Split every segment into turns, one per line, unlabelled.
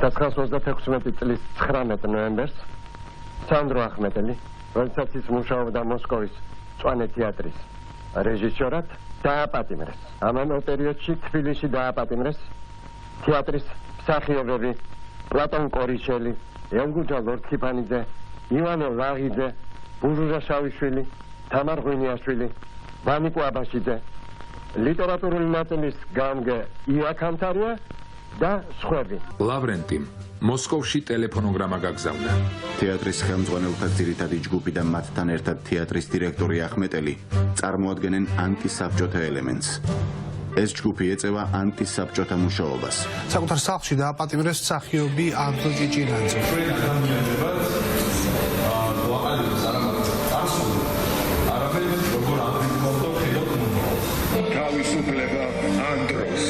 1936 წლის 19 ნოემბერს სანდრო ახმეტელი, როდესაც ის მუშაობდა მოსკოვის მწვანე თეატრის რეჟისორად, დააპატიმრეს. ამავე პერიოდში თბილისში დააპატიმრეს თეატრის მსახიობები პლატონ კორიშელი, ელგუჯა ლორთქიფანიძე, ივანე ლაღიძე, ბუჟუჟა შავიშვილი, თამარ ღვინიაშვილი, ვანიკო აბაშიძე, ლიტერატურული ნაწილის გამგე ია-ქანთარია და სხვები.
ლავრენტიმ მოსკოვში ტელეფონოგრამა გაგზავნა.
თეატრის ხელმძღვანელთა ძირითადი ჯგუფი და მათთან ერთად თეატრის დირექტორი ახმეტელი წარმოადგენენ ანტისაბჭოთა ელემენტს. ეს ჯგუფი ეწევა ანტისაბჭოთა მუშაობას.
საკუთარ სახლში დააპატიმრეს მსახიობი ანდრო ჭიჭინაძე.
თავისუფლება ანდროს.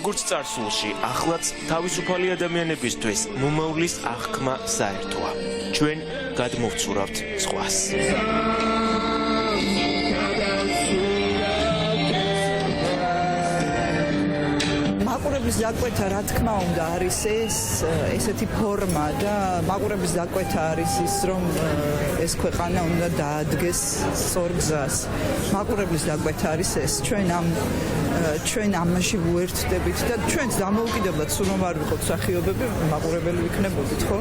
როგორც წარსულში, ახლაც თავისუფალი ადამიანებისთვის მომავლის აღქმა საერთოა. ჩვენ გადმოვცურავთ სხვას.
მაყურებლის დაკვეთა, რა თქმა უნდა, არის ესეთი ფორმა და მაყურებლის დაკვეთა არის ის, რომ ეს ქვეყანა უნდა დაადგეს სწორ გზას. მაყურებლის დაკვეთა არის ეს. ჩვენ ამაში ვუერთდებით და ჩვენც დამოუკიდებლად სულ რომ არ ვიყოთ მსახიობები, მაყურებელი ვიქნებოდით, ხო?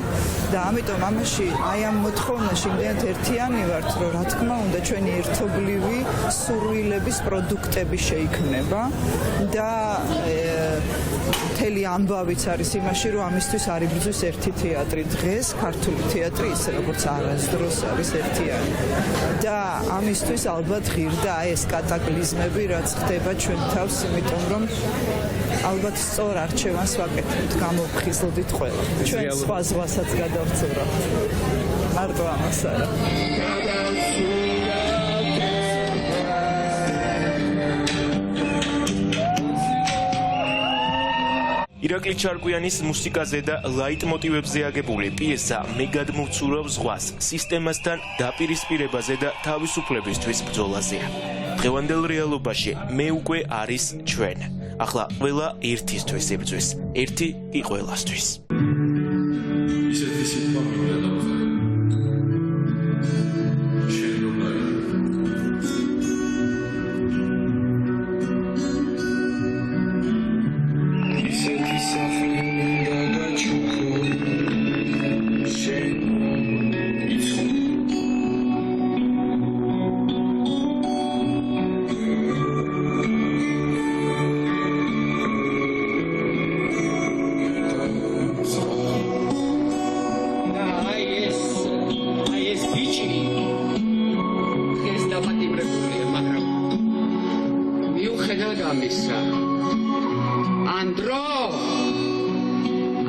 და ამიტომ ამაში აი ამ მოთხოვნაში იმდენად ერთიანი ვართ, რომ რა თქმა უნდა ჩვენი ერთობლივი სურვილების პროდუქტები შეიქმნება და მთელი ამბავიც არის იმაში, რომ ამისთვის არ იბრძვის ერთი თეატრი. დღეს ქართული თეატრი ისე როგორც არასდროს არის ერთიანი. და ამისთვის ალბათ ღირდა აი ეს კატაკლიზმები, რაც ხდება ჩვენ თავს, იმიტომ რომ ალბათ სწორ არჩევანს ვაკეთებთ, გამოვხიზლდით ყველა. ჩვენ სხვა ზღვასაც გადავწევრავთ. მარტო ამას არა.
ირაკლი ჩარკვიანის მუსიკაზე და ლაიტმოტივებზე აგებული პიესა მე გადმოვცურავ ზღვას სისტემასთან დაპირისპირებაზე და თავისუფლებისთვის ბრძოლაზეა. დღევანდელ რეალობაში მე უკვე არის ჩვენ. ახლა ყველა ერთისთვის იბრძვის, ერთი კი ყველასთვის.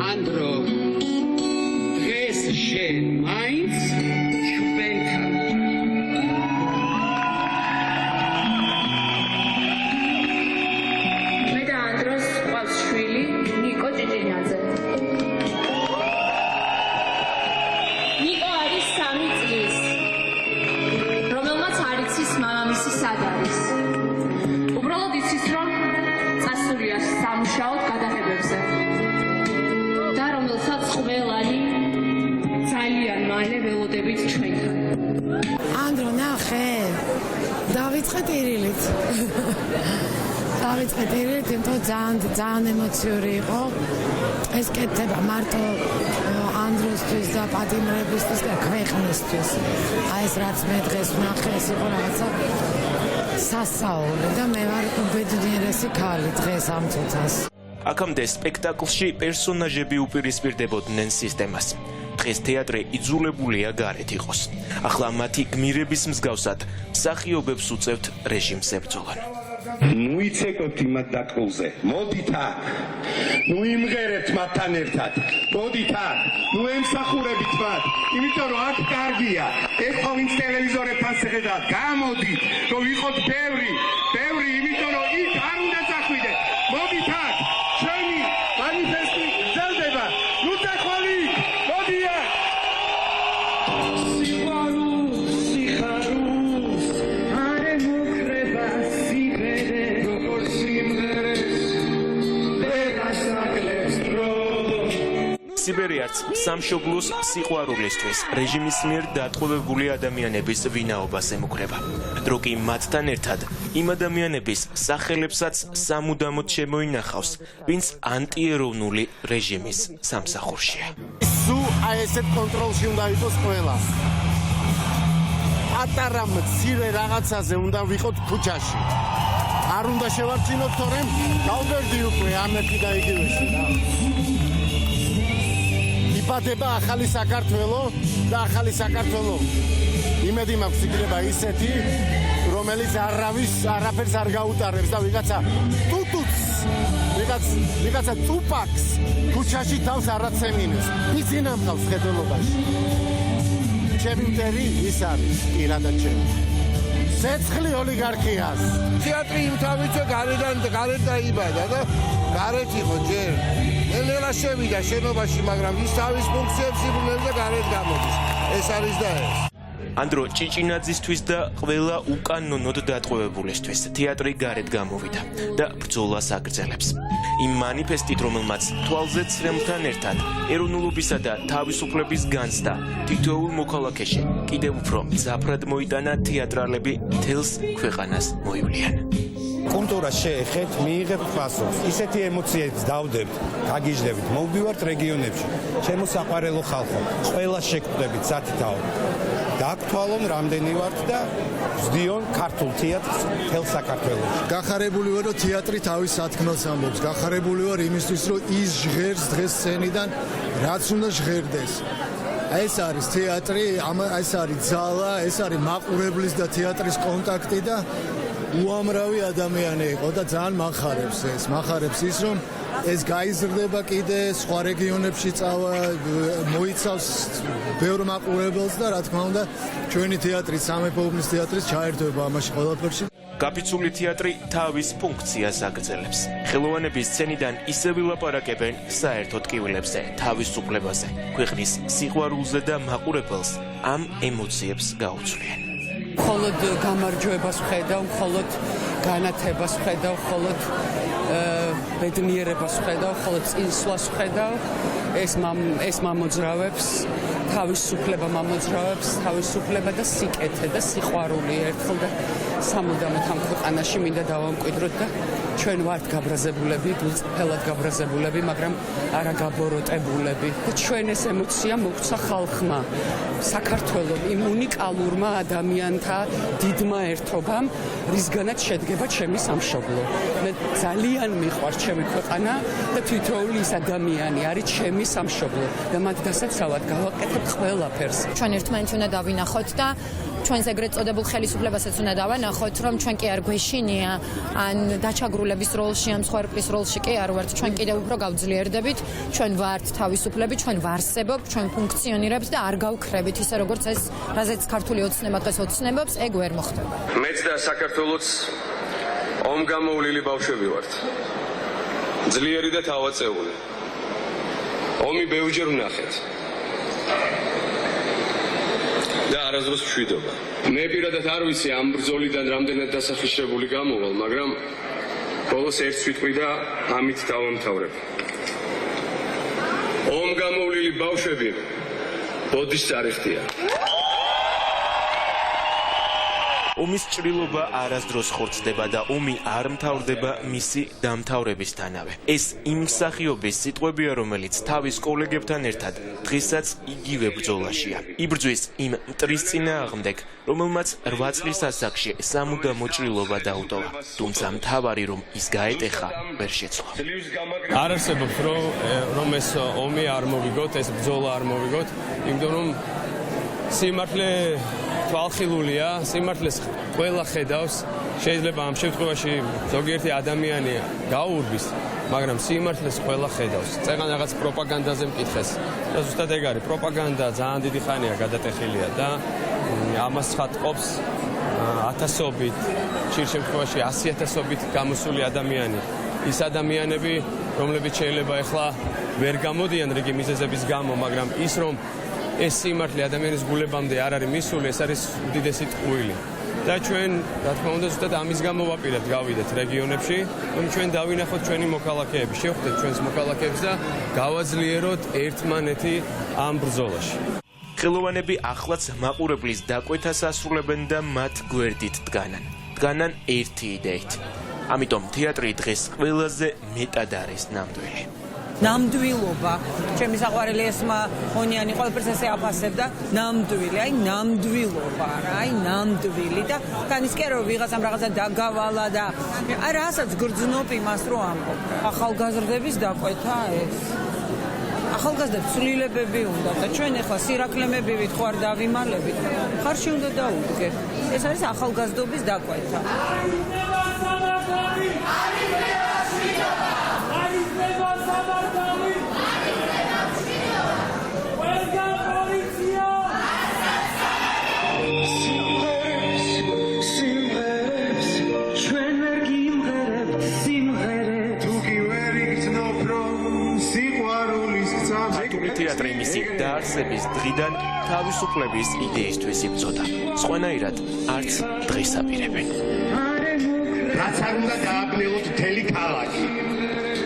ანდრო დღეს შენ მაინც ჩვენთან
მე და ანდროს ყავს შვილი ნიკო ჭიჭინაძე. ნიკო არის 3 წლის, რომელმაც არ იცის მამამისი სად არის. უბრალოდ იცის, რომ წასულია სამუშაოდ გადაღებებზე და რომელსაც ყველანი ძალიან მალე ველოდებით ჩვენთან.
ანდრო ნახე, დავიწყეთ ირილით. იმიტომ ძალიან ემოციური იყო ეს კეთება მარტო ანდროსთვის და პატიმრებისთვის და ქვეყნისთვის. აი ეს რაც მე დღეს ვნახე, ეს იყო რაღაცა სასაული და მე ვარ უბედნიერესი ქალი დღეს ამ წუთას.
აქამდე სპექტაკლში პერსონაჟები უპირისპირდებოდნენ სისტემას. დღეს თეატრი იძულებულია გარეთ იყოს. ახლა მათი გმირების მსგავსად მსახიობებს უწევთ რეჟიმს ებრძოლან.
ნუ იცეკოთ იმათ დაკრულზე. მოდით აქ. ნუ იმღერებთ მათთან ერთად. მოდით აქ. ნუ ემსახურებით მათ. იმიტომ რომ აქ კარგია. ეხლა ვინც ტელევიზორებთან შეხედავთ, გამოდით, რომ ვიყოთ ბევრი, იმიტომ რომ იქ არ უნდა წახვიდეთ. მოდით აქ. ჩვენი მანიფესტი
მისიბერი არც სამშობლოს სიყვარულისთვის, რეჟიმის მიერ დატყვევებული ადამიანების ვინაობას ემუქრება. დრო კი მათთან ერთად იმ ადამიანების სახელებსაც სამუდამოდ შემოინახავს, ვინც ანტიეროვნული რეჟიმის სამსახურშია.
სულ აი ესეთ კონტროლში უნდა იყოს ყველა. პატარა მცირე რაღაცაზე უნდა ვიყოთ ქუჩაში. არ უნდა შევარჩინოთ, თორემ გავბერდი უკვე ამეთი და იგივეში რა. იბადება ახალი საქართველო და ახალი საქართველო იმედი მაქვს იქნება ისეთი, რომელიც არაფერს არ გაუტარებს და ვიღაცა ტუტუს, ვიღაცა ტუპაკს ქუჩაში თავს არ აცემინებს. იცი ნამხავს ხედველობაში. ჩემი მტერი ის არის, პირადად ჩემი. ცეცხლი ოლიგარქიას.
თეატრი იმთავითო გარეთ დაიბადა და გარეთ იყო ჯერ. ელელა შევიდა შენობაში, მაგრამ ის თავის ფუნქციებს იბრძვიდა გარეთ გამოდის. ეს არის და ეს.
ანდრო ჭიჭინაძისთვის და ყველა უკანონოდ დატყვევებულისთვის თეატრი გარეთ გამოვიდა და ბრძოლას აგრძელებს. იმ მანიფესტით, რომელმაც თვალზე ცრემლთან ერთად ეროვნულობისა და თავისუფლების განცდა თითოეულ მოქალაქეში კიდევ უფრო მძაფრად მოიტანა თეატრალები მთელს ქვეყანას მოივლიან.
კულტურა შეეხეთ, მიიღებთ ფასობს. ისეთი ემოციებს დავდებთ, გაგიჟდებით, მოვდივართ რეგიონებში. შემოსაყვარელო ხალხო, ყველა შეგხვდებით სათითაოდ. დაგვთვალონ რამდენი ვართ და ვსდიონ ქართულ თეატრს მთელ საქართველოში.
გახარებული ვარ, რომ თეატრი თავის სათქმელს ამბობს. გახარებული ვარ იმისთვის, რომ ის ჟღერს დღეს სცენიდან, რაც უნდა ჟღერდეს. ეს არის თეატრი, ეს არის ძალა, ეს არის მაყურებლის და თეატრის კონტაქტი და უამრავი ადამიანი იყო და ძალიან მახარებს ეს. მახარებს ის, რომ ეს გაიზრდება კიდე სხვა რეგიონებში წავა, მოიცავს ბევრ მაყურებელს და რა თქმა უნდა, ჩვენი თეატრი, სამეფო უბნის თეატრის ჩაერთვება ამაში ყველაფერში.
გაფიცული თეატრი თავის ფუნქციას აგრძელებს. ხელოვანები სცენიდან ისე ვილაპარაკებენ საერთო ტკივილებზე, თავისუფლებაზე, ქვეყნის სიყვარულზე და მაყურებელს ამ ემოციებს გაუცვლიან.
მხოლოდ გამარჯვებას ვხედავ, მხოლოდ განათებას ვხედავ, მხოლოდ ბედნიერებას ვხედავ, მხოლოდ წინსვლას ვხედავ. ეს მამოძრავებს, თავისუფლება მამოძრავებს, თავისუფლება და სიკეთე და სიყვარული ერთხელ და სამუდამოდ ამ ქვეყანაში მინდა დავამკვიდროთ და ჩვენ ვართ გაბრაზებულები, გულწრფელად გაბრაზებულები, მაგრამ არა გაბოროტებულები. და ჩვენ ეს ემოცია მოგცა ხალხმა, საქართველოს იმ უნიკალურმა ადამიანთა დიდმა ერთობამ, რისგანაც შედგება ჩემი სამშობლო. მე ძალიან მიყვარს ჩემი ქვეყანა და თითოეული ის ადამიანი არის ჩემი სამშობლო და მათ დასაცავად გავაკეთებ ყველაფერს.
ჩვენ ერთმანეთს უნდა დავინახოთ და ჩვენს ეგრეთ წოდებულ ხელისუფლებასაც უნდა დავანახოთ, რომ ჩვენ კი არ გვეშინია, ან დაჩაგრულების როლში, ან მსხვერპლის როლში კი არ ვართ. ჩვენ კიდევ უფრო გავძლიერდებით, ჩვენ ვართ თავისუფლები, ჩვენ ვარსებობთ, ჩვენ ფუნქციონირებთ და არ გავქრებით ისე როგორც ეს, რაზეც ქართული ოცნება დღეს ოცნებობს, ეგ ვერ მოხდება.
მეც და საქართველოს ომგამოვლილი ბავშვები ვართ. ძლიერი და თავაწეული. ომი ბევრჯერ ვნახეთ. და არასდროს მშვიდობა. მე პირადად არ ვიცი ამ ბრძოლიდან რამდენად დასახიშრებული გამოვალ, მაგრამ ბოლოს ერთს ვიტყვი და ამით დავამთავრებ. ომგამოვლილი ბავშვები ბოდის წარიხდია.
ომის ჭრილობა არასდროს ხორცდება და ომი არ მთავრდება მისი დამთავრებისთანავე. ეს იმ მსახიობის სიტყვებია, რომელიც თავის კოლეგებთან ერთად დღესაც იგივე ბრძოლაშია. იბრძვის იმ მტრის წინააღმდეგ, რომელმაც 8 წლის ასაკში სამუდამო ჭრილობა დაუტოვა. თუმცა მთავარი რომ ის გაეტეხა, ვერ შეცვალა.
არ არსებობს რომ ეს ომი არ მოვიგოთ, ეს ბრძოლა არ მოვიგოთ, იმიტომ რომ სიმართლე თვალხილულია, სიმართლეს ყველა ხედავს, შეიძლება ამ შემთხვევაში ზოგიერთი ადამიანი გაურბის, მაგრამ სიმართლეს ყველა ხედავს. წეგან რაღაც პროპაგანდაზე მკითხეს. და ზუსტად ეგ არის, პროპაგანდა ძალიან დიდი ხანია გადატეხილია და ამას ხატყობს ათასობით, ხშირ შემთხვევაში 100,000-ობით გამოსული ადამიანი. ის ადამიანები, რომლებიც შეიძლება ეხლა ვერ გამოდიან რიგი მიზეზების გამო, მაგრამ ის რომ ეს სიმართლე ადამიანის გულებამდე არ არის მისული, ეს არის უდიდესი ტყუილი. და ჩვენ, რა თქმა უნდა, ზუსტად ამის გამო ვაპირებთ გავიდეთ რეგიონებში, რომ ჩვენ დავინახოთ ჩვენი მოქალაქეები, შევხვდეთ ჩვენს მოქალაქეებს და გავაძლიეროთ ერთმანეთი ამ ბრძოლაში.
ხელოვანები ახლაც მაყურებლის დაკვეთას ასრულებენ და მათ გვერდით დგანან ერთი იდეით. ამიტომ თეატრი დღეს ყველაზე მეტად არის ნამდვილი.
ნამდვილობა, ჩემი საყვარელი ესმა ონიანი ყველაფერს ესე აფასებდა, ნამდვილი, აი ნამდვილობა, აი ნამდვილი და განისკერო ვიღაცამ რაღაცა დაგავალა და აი რასაც გრძნობ იმას რო ამბობ. ახალგაზრდების დაკვეთა ეს. ახალგაზრდებს ცვლილებები უნდა და ჩვენ ახლა სირაკლემები ვითხარ დავიმალებით. ხარში უნდა დაუდგე. ეს არის ახალგაზრდობის დაკვეთა.
თეატრი მისი დაარსების დღიდან თავისუფლების იდეისთვის იბრძოდა. სხვანაირად არც დღეს აპირებენ.
რაც არ უნდა დააბნელოთ მთელი ქალაქი.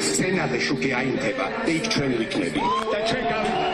სცენაზე შუქი აინთება და იქ ჩვენ ვიქნები. და ჩვენ გავიგებთ